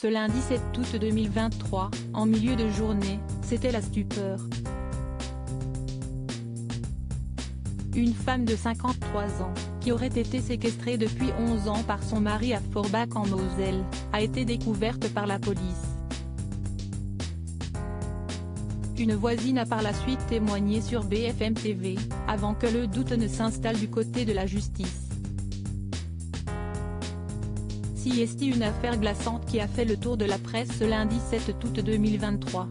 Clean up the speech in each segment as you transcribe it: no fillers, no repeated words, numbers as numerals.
Ce lundi 7 août 2023, en milieu de journée, c'était la stupeur. Une femme de 53 ans, qui aurait été séquestrée depuis 11 ans par son mari à Forbach en Moselle, a été découverte par la police. Une voisine a par la suite témoigné sur BFM TV, avant que le doute ne s'installe du côté de la justice. C'est une affaire glaçante qui a fait le tour de la presse ce lundi 7 août 2023.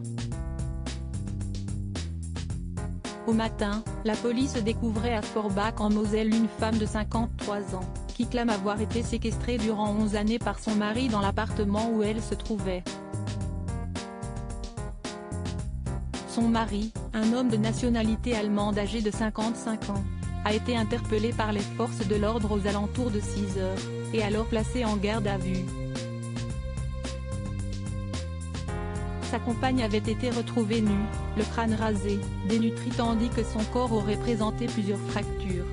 Au matin, la police découvrait à Forbach en Moselle une femme de 53 ans, qui clame avoir été séquestrée durant 11 années par son mari dans l'appartement où elle se trouvait. Son mari, un homme de nationalité allemande âgé de 55 ans, a été interpellé par les forces de l'ordre aux alentours de 6 heures, et alors placé en garde à vue. Sa compagne avait été retrouvée nue, le crâne rasé, dénutrie tandis que son corps aurait présenté plusieurs fractures.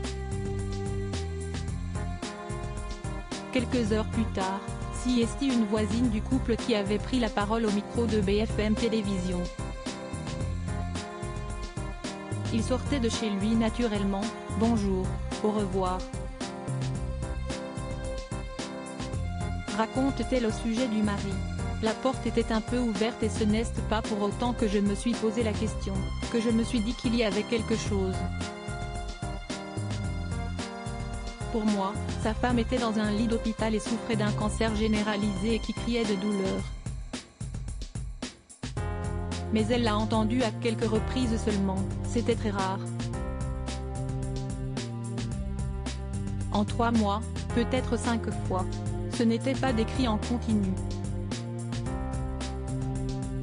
Quelques heures plus tard, c'est une voisine du couple qui avait pris la parole au micro de BFM Télévision. Il sortait de chez lui naturellement, « Bonjour, au revoir », raconte-t-elle au sujet du mari. La porte était un peu ouverte et ce n'est pas pour autant que je me suis posé la question, que je me suis dit qu'il y avait quelque chose. Pour moi, sa femme était dans un lit d'hôpital et souffrait d'un cancer généralisé et qui criait de douleur. Mais elle l'a entendu à quelques reprises seulement, c'était très rare. En 3 mois, peut-être 5 fois. Ce n'était pas des cris en continu.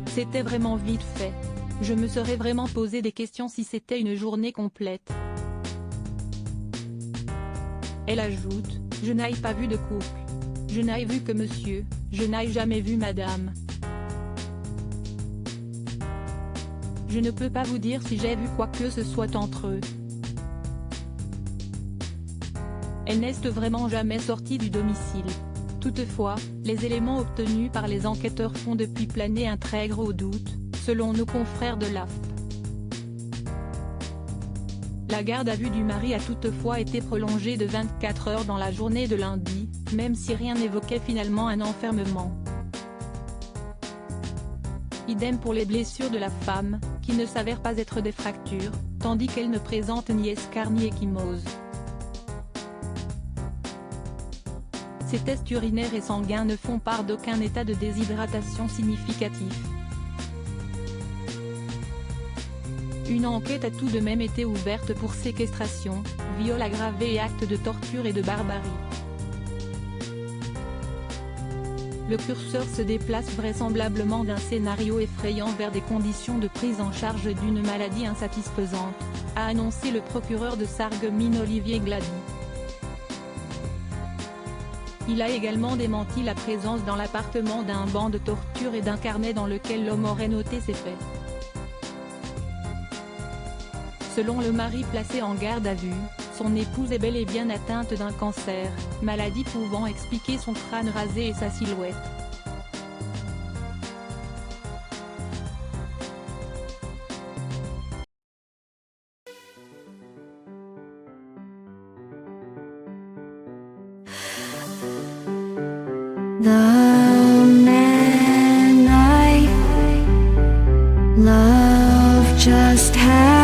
C'était vraiment vite fait. Je me serais vraiment posé des questions si c'était une journée complète. Elle ajoute, je n'ai pas vu de couple. Je n'ai vu que monsieur, je n'ai jamais vu madame. Je ne peux pas vous dire si j'ai vu quoi que ce soit entre eux. Elle n'est vraiment jamais sortie du domicile. Toutefois, les éléments obtenus par les enquêteurs font depuis planer un très gros doute, selon nos confrères de l'AFP. La garde à vue du mari a toutefois été prolongée de 24 heures dans la journée de lundi, même si rien n'évoquait finalement un enfermement. Idem pour les blessures de la femme, qui ne s'avèrent pas être des fractures, tandis qu'elle ne présente ni escarre ni ecchymose. Ces tests urinaires et sanguins ne font part d'aucun état de déshydratation significatif. Une enquête a tout de même été ouverte pour séquestration, viol aggravé et actes de torture et de barbarie. Le curseur se déplace vraisemblablement d'un scénario effrayant vers des conditions de prise en charge d'une maladie insatisfaisante, a annoncé le procureur de Sarreguemines Olivier Glady. Il a également démenti la présence dans l'appartement d'un banc de torture et d'un carnet dans lequel l'homme aurait noté ses faits. Selon le mari placé en garde à vue, son épouse est bel et bien atteinte d'un cancer, maladie pouvant expliquer son crâne rasé et sa silhouette. The man I love just had